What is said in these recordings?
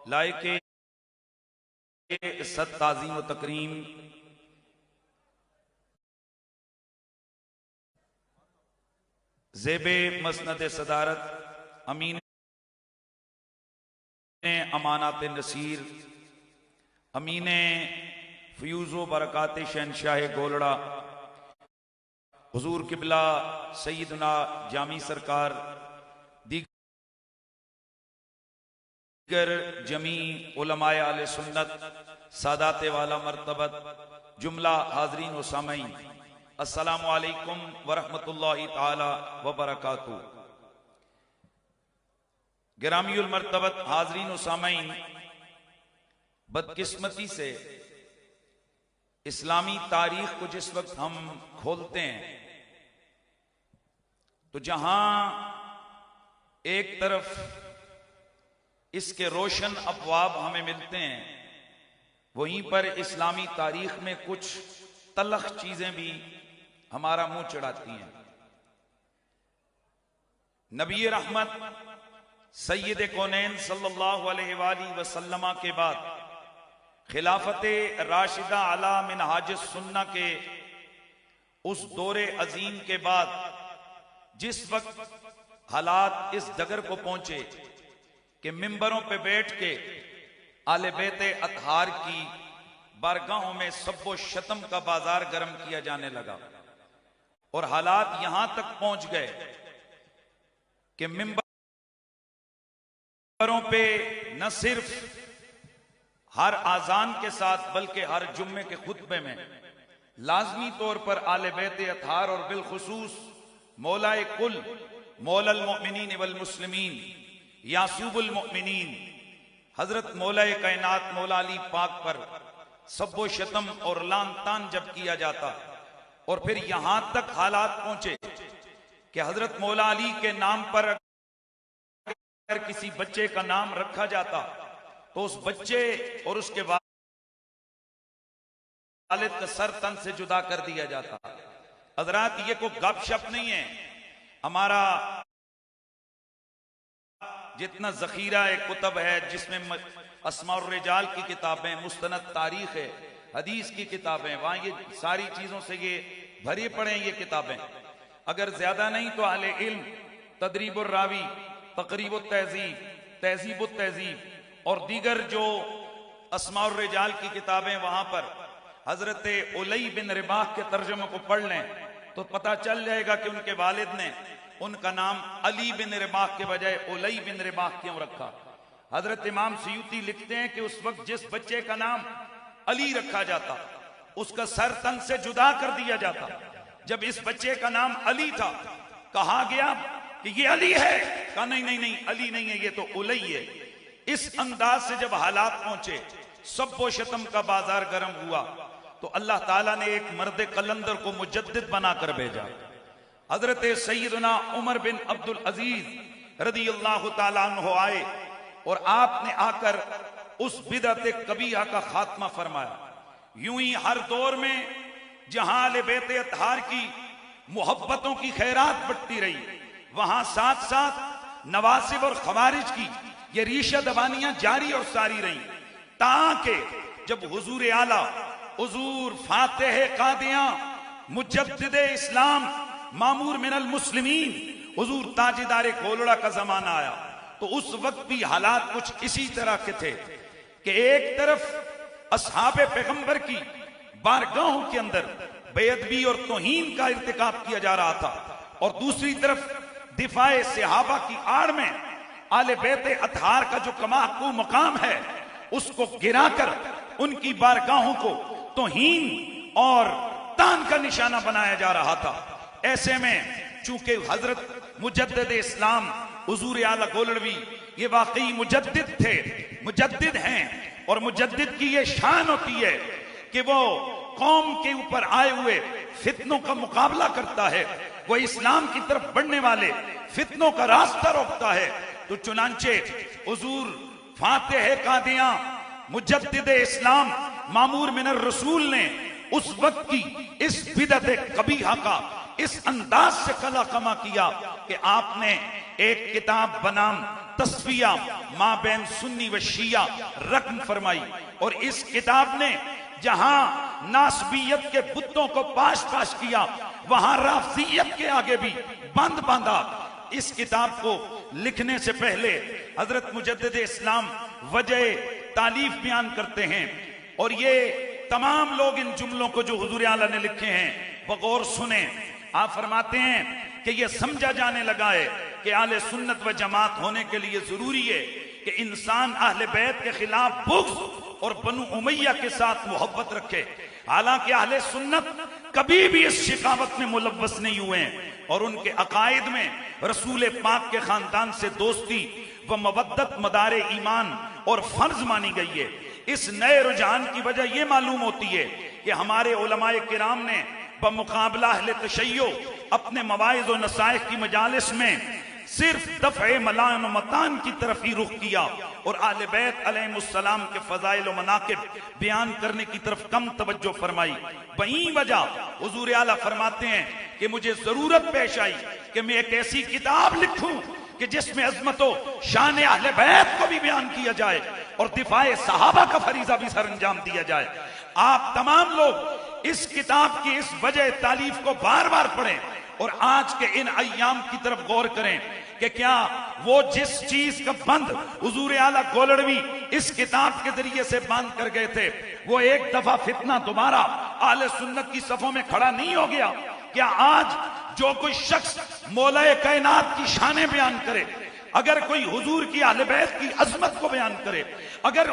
लायके इज्जत ताज़ीम व तकरीम ज़ेबे मसनद सदारत अमीन अमानात नसीर अमीन फ्यूज़ो बरकात शहनशाह गोलड़ा हुजूर किबला सैयदना जामी सरकार दीगर जमी उलमाए आले सुन्नत सादाते वाला मर्तबत जुमला हाजरीन व सामईन अस्सलामु अलैकुम वरहमतुल्लाहि ताला व बरकातुहू। गिरामीउल मर्तबत हाजरीन व सामईन, बदकिस्मती से इस्लामी तारीख को जिस वक्त हम खोलते हैं तो जहां एक तरफ इसके रोशन अफवाब हमें मिलते हैं, वहीं पर इस्लामी तारीख में कुछ तलख चीजें भी हमारा मुंह चढ़ाती हैं। नबी रहमत सैयद कौनैन सल्लल्लाहु अलैहि वसल्लम के बाद खिलाफत राशिदा अला मिनहाज सुन्ना के उस दौरे अजीम के बाद जिस वक्त हालात इस डगर को पहुंचे कि मिंबरों पे बैठ के आले बैते अतहार की बारगाहों में सब्बो शतम का बाजार गर्म किया जाने लगा और हालात यहां तक पहुंच गए कि मिंबरों पे न सिर्फ हर आजान के साथ बल्कि हर जुम्मे के खुतबे में लाजमी तौर पर आले बैते अतहार और बिलखुसूस मौलाए कुल मौलल मोमिनीन वल मुस्लिमीन यासूबुल मोमिनीन हजरत मौलाए कायनात मौला अली पाक पर सब्बो शतम और लान तान जब किया जाता और फिर यहां तक हालात पहुंचे कि हजरत मौला अली के नाम पर अगर किसी बच्चे का नाम रखा जाता तो उस बच्चे और उसके वालिद का सर तन से जुदा कर दिया जाता। हजरात, ये कोई गपशप नहीं है। हमारा जितना जखीरा एक कुतब है जिसमें अस्मा और रिजाल की किताबें, मुस्तनद तारीख है, हदीस की किताबें, वहां ये सारी चीजों से ये भरे पड़े ये किताबें। अगर ज्यादा नहीं तो अहले इल्म, तदरीबुर रावी, तकरीबुत तहजीब, तहजीबुत तहजीब और दीगर जो अस्मा और रिजाल की किताबें, वहां पर हजरत उलई बिन रिबाह के तर्जुमे को पढ़ लें तो पता चल जाएगा कि उनके वालिद ने उनका नाम अली बिन रिबाह के बजाय उलई बिन रिबाह क्यों रखा। हजरत इमाम सयूती लिखते हैं कि उस वक्त जिस बच्चे का नाम अली रखा जाता उसका सर तन से जुदा कर दिया जाता। जब इस बच्चे का नाम अली था, कहा गया कि ये अली है, कहा नहीं नहीं नहीं, अली नहीं है, ये तो उलई है। इस अंदाज से जब हालात पहुंचे, सब्बो शतम का बाजार गर्म हुआ, तो अल्लाह ताला ने एक मर्द कलंदर को मुजद्दिद बनाकर भेजा। हजरत सैयदना उमर बिन अब्दुल अजीज रदी अल्लाह ताला अन्हु आए और आपने आकर उस बिदअत कबीहा का खात्मा फरमाया। यूं ही हर दौर में जहां अहले बैते अतहार की मोहब्बतों की खैरात बढ़ती रही, वहां साथ साथ नवासिब और खवारिज की ये रीशा दबानियां जारी और सारी रही, ताकि जब हुजूर आला हुजूर फातिह कादियां मुजद्दिद इस्लाम मामूर मिनल मुस्लिमीन हुजूर ताजदार गोलड़ा का जमाना आया तो उस वक्त भी हालात कुछ इसी तरह के थे कि एक तरफ असहाबे पैगंबर की बारगाहों के अंदर बेअदबी और तौहीन का इर्तिकाब किया जा रहा था और दूसरी तरफ दिफाए सहाबा की आड़ में आले बैते अतहार का जो कमाकू मकाम है उसको गिराकर उनकी बारगाहों को तौहीन और तान का निशाना बनाया जा रहा था। ऐसे में चूंकि हजरत मुजद्दिद इस्लाम हुजूर आला गोलड़वी ये वाकई मुजद्दिद थे, मुजद्दिद हैं और मुजद्दिद की ये शान होती है कि वो कौम के ऊपर आए हुए फितनों का मुकाबला करता है, वो इस्लाम की तरफ बढ़ने वाले फितनों का रास्ता रोकता है। तो चुनांचे हुजूर फातिह कादियां मुजद्दिद इस्लाम मामूर मिनर रसूल ने उस वक्त की इस बिदअत कबीहा का इस अंदाज से कला कमा किया कि आपने एक किताब बनाम तस्फिया मां बैन सुन्नी व शिया रकम फरमाई, और इस किताब ने जहां नासबियत के बुतों को पाश पाश किया, वहां राफजियत के आगे भी बंद बांधा। इस किताब को लिखने से पहले हजरत मुजद्दिद इस्लाम वजह तालीफ बयान करते हैं, और ये तमाम लोग इन जुमलों को जो हुजूर आला ने लिखे हैं बगौर सुने। आप फरमाते हैं कि यह समझा जाने लगा है कि आले सुन्नत व जमात होने के लिए जरूरी है कि इंसान अहले बैत के खिलाफ बुग़्ज़ और बनु उमैया के साथ मोहब्बत रखे। हालांकि अहले सुन्नत कभी भी इस शिकावत में मुलव्वस नहीं हुए हैं, और उनके अकायद में रसूल पाक के खानदान से दोस्ती व मवद्दत मदारे ईमान और फर्ज मानी गई है। इस नए रुझान की वजह यह मालूम होती है कि हमारे उलमाए किराम ने बमुकाबला अहले तशय्यो अपने मवाइज़ और नसाइह की मजालिस में सिर्फ दफ़े मलान मतान की तरफ ही रुख किया, और आले बैत अलैहिमुस्सलाम के फजाइल व मनाकिब बयान करने की तरफ कम तवज्जो फरमाई। वही वजह हुजूर आला फरमाते हैं कि मुझे जरूरत पेश आई कि मैं एक ऐसी किताब लिखूं कि जिसमें अजमतो शान अहले बैत को भी बयान किया जाए और दिफाए सहाबा का फरीजा भी सर अंजाम दिया जाए। आप तमाम लोग इस किताब की इस वजह तालीफ को बार बार पढ़ें और आज के इन अय्याम की तरफ गौर करें कि क्या वो जिस चीज का बंद हुजूर आला गोलड़वी इस किताब के जरिए से बांध कर गए थे, वो एक दफा फितना दोबारा आले सुन्नत की सफों में खड़ा नहीं हो गया? क्या आज जो कोई शख्स मौलाए कायनात की शानें बयान करे, अगर कोई हुजूर की आले बैत की अजमत को बयान करे, अगर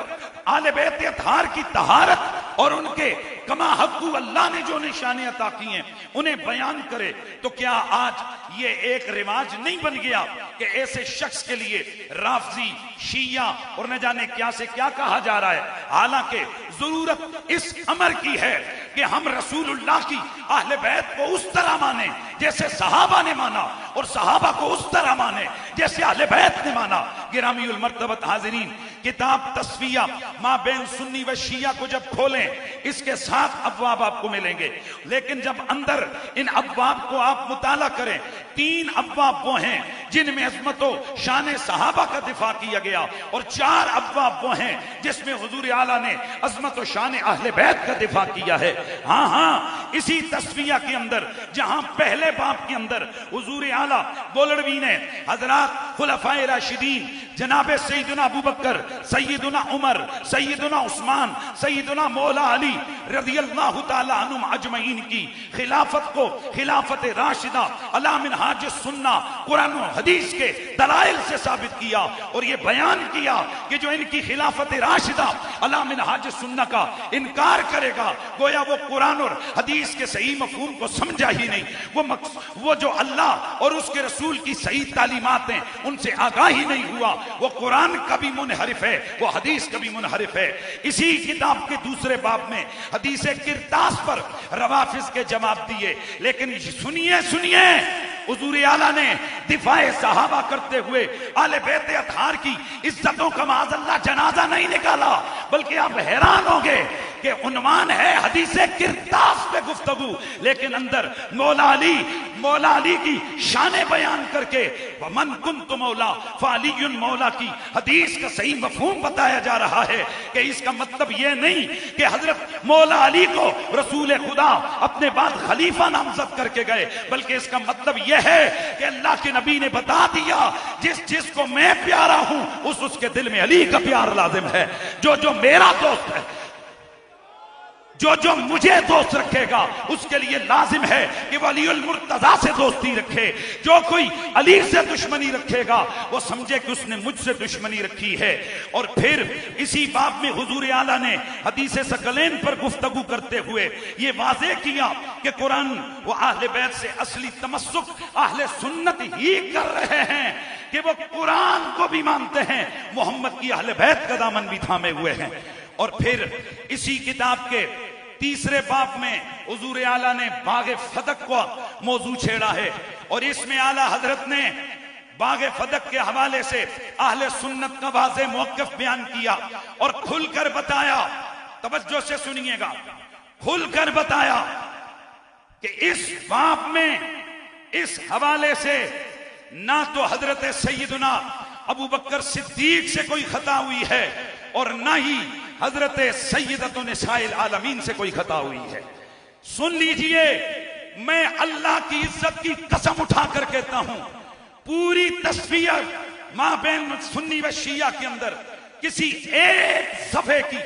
आले बैत अतहार की तहारत और उनके कमा हक्कू अल्लाह ने जो निशाने अता की हैं उन्हें बयान करे, तो क्या आज ये एक रिवाज नहीं बन गया कि ऐसे शख्स के लिए राफजी, शिया और न जाने क्या से क्या कहा जा रहा है? हालांकि जरूरत इस अमर की है कि हम रसूलुल्लाह की अहले बैत को उस तरह माने जैसे सहाबा ने माना, और सहाबा को उस तरह माने जैसे अहले बैत ने माना। गिरामीउल मर्तबत हाजिरीन, किताब तस्फिया मां बैन सुन्नी व शिया को जब खोलें, इसके 7 अब्वाब आपको मिलेंगे, लेकिन जब अंदर इन अब्वाब को आप मुताला करें, 3 अब्वाब वो हैं जिनमें अजमतो शान सहाबा का दिफा किया गया, और 4 अब्वाब वो हैं जिसमें हुजूर आला ने अजमत और शान अहले बैत का दिफा किया है। हाँ हाँ, इसी तस्फिया के अंदर जहां पहले बाब के अंदर हुजूर आला गोलड़वी ने हजरात खुलफाए राशिदीन जनाबे सैयदना अबू बकर, सैयदना उमर, सैयदना उस्मान, सैयदना मौला अली रज़ियल्लाहु ताला अन्हुम अजमईन की खिलाफत को खिलाफत राशिदा अला मिनहाज सुन्ना कुरान और हदीस के दलाइल से साबित किया, और ये बयान किया कि जो इनकी खिलाफत राशिदा अला मिनहाज सुन्ना का इनकार करेगा, गोया वो कुरान और हदीस के सही मफहूम को समझा ही नहीं, वो जो अल्लाह और उसके रसूल की सही तालीमात हैं उनसे आगाही नहीं हुआ, वो कुरान का भी मुनहरिफ है, वो हदीस का भी मुनहरिफ है। इसी किताब के दूसरे बाब में हदीस किरतास पर रवाफिज के जवाब दिए, लेकिन सुनिए सुनिए, हुजूर आला ने दिफाए सहाबा करते हुए आले बैत अतहार की इज्जतों का माज़अल्लाह जनाजा नहीं निकाला, बल्कि आप हैरान होंगे कि उन्वान है हदीस किरतास पे गुफ्तगू, लेकिन अंदर मौला अली की शाने बयान करके मन कुन्तु मौला फालियुन मौला की हदीस का सही मफहूम बताया जा रहा है कि इसका मतलब यह नहीं कि हजरत मौला अली को रसूल खुदा अपने बाद खलीफा नामजद करके गए, बल्कि इसका मतलब यह है कि अल्लाह के नबी ने बता दिया जिसको मैं प्यारा हूं उसके दिल में अली का प्यार लाजिम है। जो मेरा दोस्त है, जो मुझे दोस्त रखेगा उसके लिए लाजिम है कि वो अलीउल मुर्तजा से दोस्ती रखे। जो कोई अली से दुश्मनी रखेगा वो समझे कि उसने मुझसे दुश्मनी रखी है। और फिर इसी बाब में हुजूर आला ने हदीस सकलैन पर गुफ्तगू करते हुए ये वाज़ेह किया कि कुरान वो अहले बैत से असली तमस्सुक अहले सुन्नत ही कर रहे हैं कि वो कुरान को भी मानते हैं, मोहम्मद की अहले बैत का दामन भी थामे हुए हैं। और फिर इसी किताब के तीसरे बाब में हुजूर आला ने बागे फदक को मौजू छेड़ा है, और इसमें आला हजरत ने बागे फदक के हवाले से अहले सुन्नत का वाज़ेह मौक़िफ़ बयान किया और खुलकर बताया, तवज्जो से सुनिएगा, खुलकर बताया कि इस बाब में इस हवाले से ना तो हजरत सैयदना अबू बकर सिद्दीक से कोई खता हुई है और ना ही हजरत सैयदतुन निसाइल आलमीन से कोई खता हुई है। सुन लीजिए, मैं अल्लाह की इज्जत की कसम उठा कर कहता हूं, पूरी तस्वीर माबैन सुन्नी व शिया के अंदर किसी एक सफे की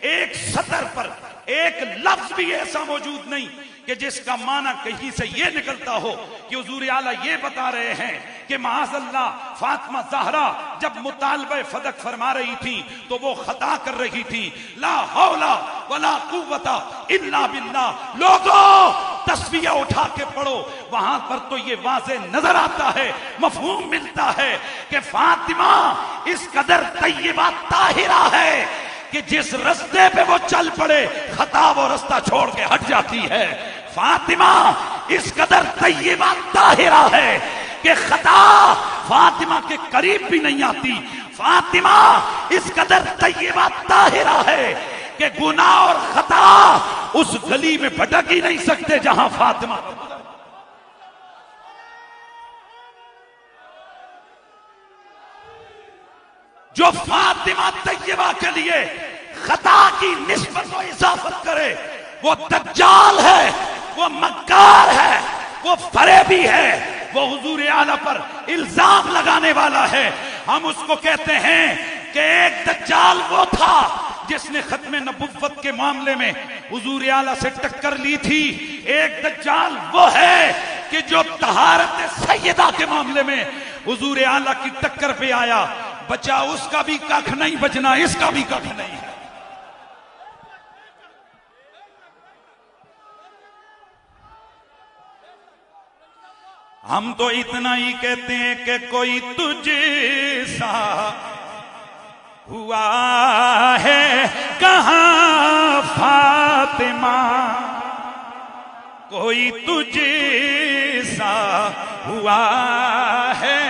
एक सतर पर एक लफ्ज भी ऐसा मौजूद नहीं कि जिसका माना कहीं से ये निकलता हो कि हुजूर आला ये बता रहे हैं कि माअज़ल्लाह फातिमा ज़हरा जब मुतालबे फदक फरमा रही थी तो वो खता कर रही थी। ला हौला वला कुव्वता इल्ला बिल्लाह। लोगों, तस्वीर उठा के पढ़ो, वहां पर तो ये वाज़े नजर आता है, मफहूम मिलता है कि फातिमा इस कदर तय्यबा ताहिरा है कि जिस रास्ते पे वो चल पड़े खता वो रास्ता छोड़ के हट जाती है। फातिमा इस कदर तय्यबा ताहिरा है कि खता फातिमा के करीब भी नहीं आती। फातिमा इस कदर तय्यबा ताहिरा है कि गुनाह और खता उस गली में भटक ही नहीं सकते जहां फातिमा। जो फातिमा तय्यबा के लिए खता की निस्बत और इजाफत करे वो दज्जाल है, वो मक्कार है, वो फरेबी है, वो हुजूर आला पर इल्जाम लगाने वाला है। हम उसको कहते हैं कि एक दज्जाल वो था जिसने खत्म नबुव्वत के मामले में हुजूर आला से टक्कर ली थी। एक दज्जाल वो है कि जो तहारत सैयदा के मामले में हुजूर आला की टक्कर पे आया। बचा उसका भी कख नहीं, बचना इसका भी कख नहीं है। हम तो इतना ही कहते हैं कि कोई तुझसा हुआ है कहां फातिमा, कोई तुझसा हुआ है।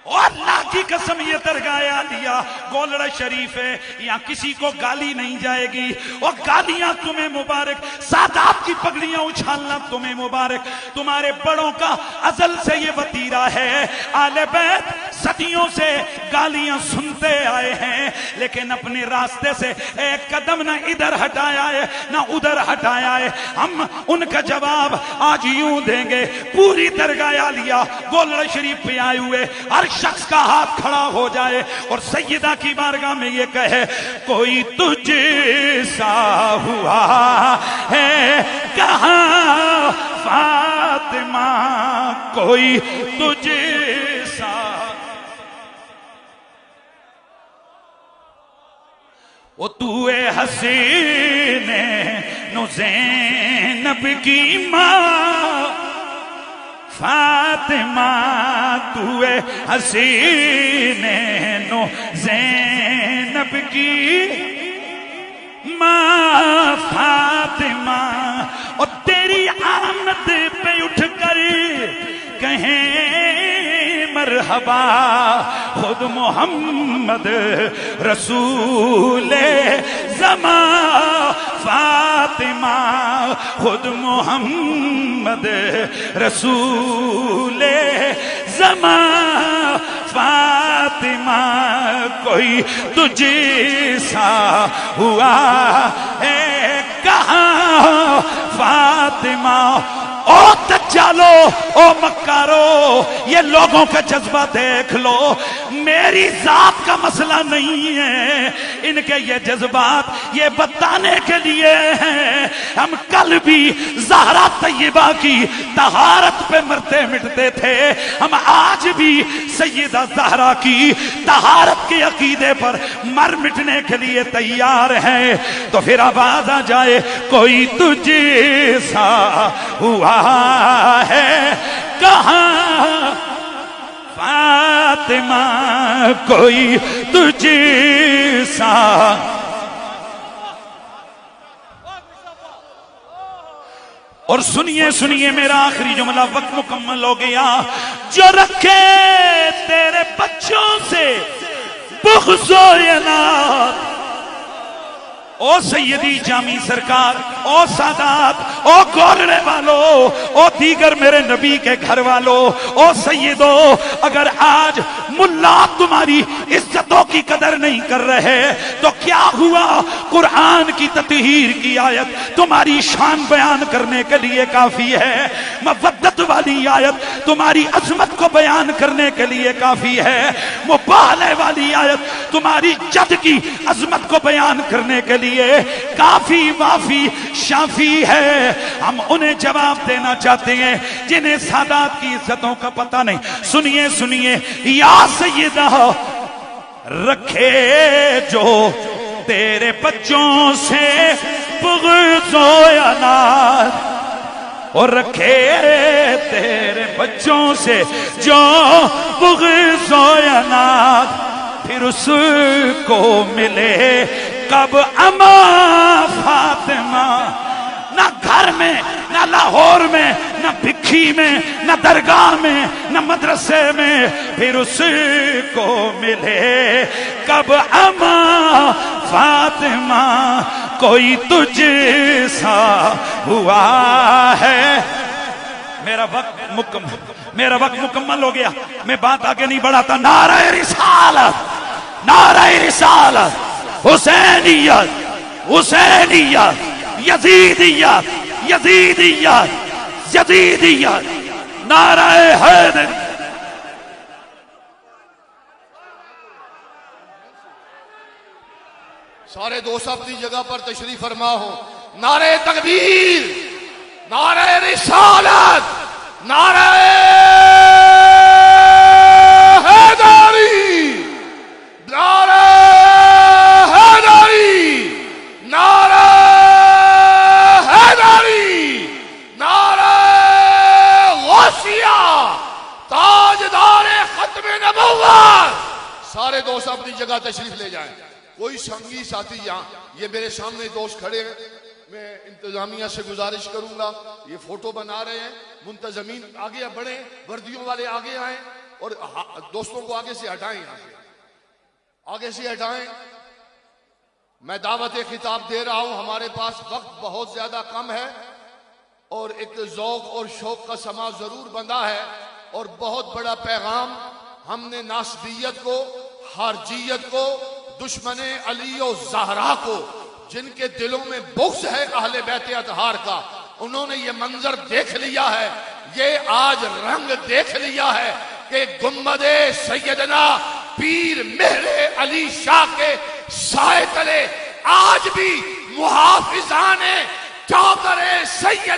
और अल्लाह की कसम ये दरगाह लिया गोलड़ा शरीफ है, यहाँ किसी को गाली नहीं जाएगी। और गालियां तुम्हें मुबारक, सादात की पगड़ियां उछालना तुम्हें मुबारक। तुम्हारे बड़ों का अजल से ये वतीरा है, आले बैत सदियों से गालियां सुनते आए हैं लेकिन अपने रास्ते से एक कदम ना इधर हटाया है ना उधर हटाया है। हम उनका जवाब आज यूं देंगे, पूरी दरगाह लिया गोलड़ा शरीफ पे आए हुए हर शख्स का हाथ खड़ा हो जाए और सैयदा की बारगाह में ये कहे, कोई तुझसा हुआ है कहां फातिमा, कोई तुझसा। ओ तू हसीने नो ज़ैनब की माँ फातिमा, तू हसीने नो ज़ैनब की माँ फातिमा। और तेरी आमद पे उठकर कहें मरहबा खुद मोहम्मद रसूले ज़मा फातिमा, खुद मोहम्मद रसूले ज़मा फातिमा, कोई तुझसा हुआ है कहां फातिमा। ओ दज्जालो, ओ मक्कारो, ये लोगों का जज्बा देख लो, मेरी जात का मसला नहीं है। इनके ये जज्बात ये बताने के लिए हैं हम कल भी ज़हरा तय्यबा की तहारत पे मरते मिटते थे, हम आज भी सैयदा ज़हरा की तहारत के अकीदे पर मर मिटने के लिए तैयार हैं। तो फिर आवाज आ जाए, कोई तुझसा हुआ है कहां फातिमा, कोई तुझसा। और सुनिए सुनिए मेरा आखिरी जुमला, वक्त मुकम्मल हो गया। जो रखे तेरे बच्चों से बुग़्ज़ और इनाद, ओ सैयदी जामी सरकार, ओ सादात, ओ गोलने वालों, ओ दीगर मेरे नबी के घर वालों, ओ सैयदो, अगर आज मुल्ला तुम्हारी इज्जतों की कदर नहीं कर रहे तो क्या हुआ? कुरान की ततहीर की आयत तुम्हारी शान बयान करने के लिए काफी है। मवद्दत वाली आयत तुम्हारी अजमत को बयान करने के लिए काफी है। मुबाहले वाली आयत तुम्हारी जद की अजमत को बयान करने के लिए काफी वाफी शाफी है। हम उन्हें जवाब देना चाहते हैं जिन्हें सादात की इज्जतों का पता नहीं। सुनिए सुनिए, या सैयदा, रखे जो तेरे बच्चों से बुग़्ज़ो अनार, और रखे तेरे बच्चों से जो बुग़्ज़ो अनार, फिर उसको मिले कब अमा फातिमा। ना घर में, ना लाहौर में, ना भिक्खी में, ना दरगाह में, ना मदरसे में, फिर उसको मिले कब अमा फातिमा। कोई तुझसा हुआ है। मेरा वक्त मुकम्मल हो गया, मैं बात आगे नहीं बढ़ाता। नारे रिसालत, नारे रिसालत, हुसैनियत, हुसैनियत, यजीदियत, यजीदियत, यजीदियत, नारे हैदर। सारे दोस्त अपनी जगह पर तशरीफ फरमा हो। नारे तकबीर, नारे रिसालत, नारे हैदरी, नारे हैदरी, नारे हैदरी, नारे गौसिया, ताजदारे खत्मे नबुव्वत। सारे दोस्त अपनी जगह तशरीफ ले जाएं। कोई संगी साथी यहाँ, ये मेरे सामने दोस्त खड़े हैं, मैं इंतजामिया से गुजारिश करूंगा, ये फोटो बना रहे हैं, मुंतजमीन आगे बढ़े, वर्दियों वाले आगे आए और दोस्तों को आगे से हटाएं, यहाँ से आगे से हटाएं। मैं दावत खिताब दे रहा हूं, हमारे पास वक्त बहुत ज्यादा कम है और एक ज़ौक़ और शौक का समा जरूर बंधा है और बहुत बड़ा पैगाम हमने नासबियत को, हारजियत को, दुश्मने अली और ज़हरा को, जिनके दिलों में बुग़्ज़ है अहले बैत अतहार का, उन्होंने ये मंजर देख लिया है, ये आज रंग देख लिया है कि गुम्बदे सैयदना पीर मेहरे अली शाह के साए तले आज भी मुहाफिजाने चौधरे सैयद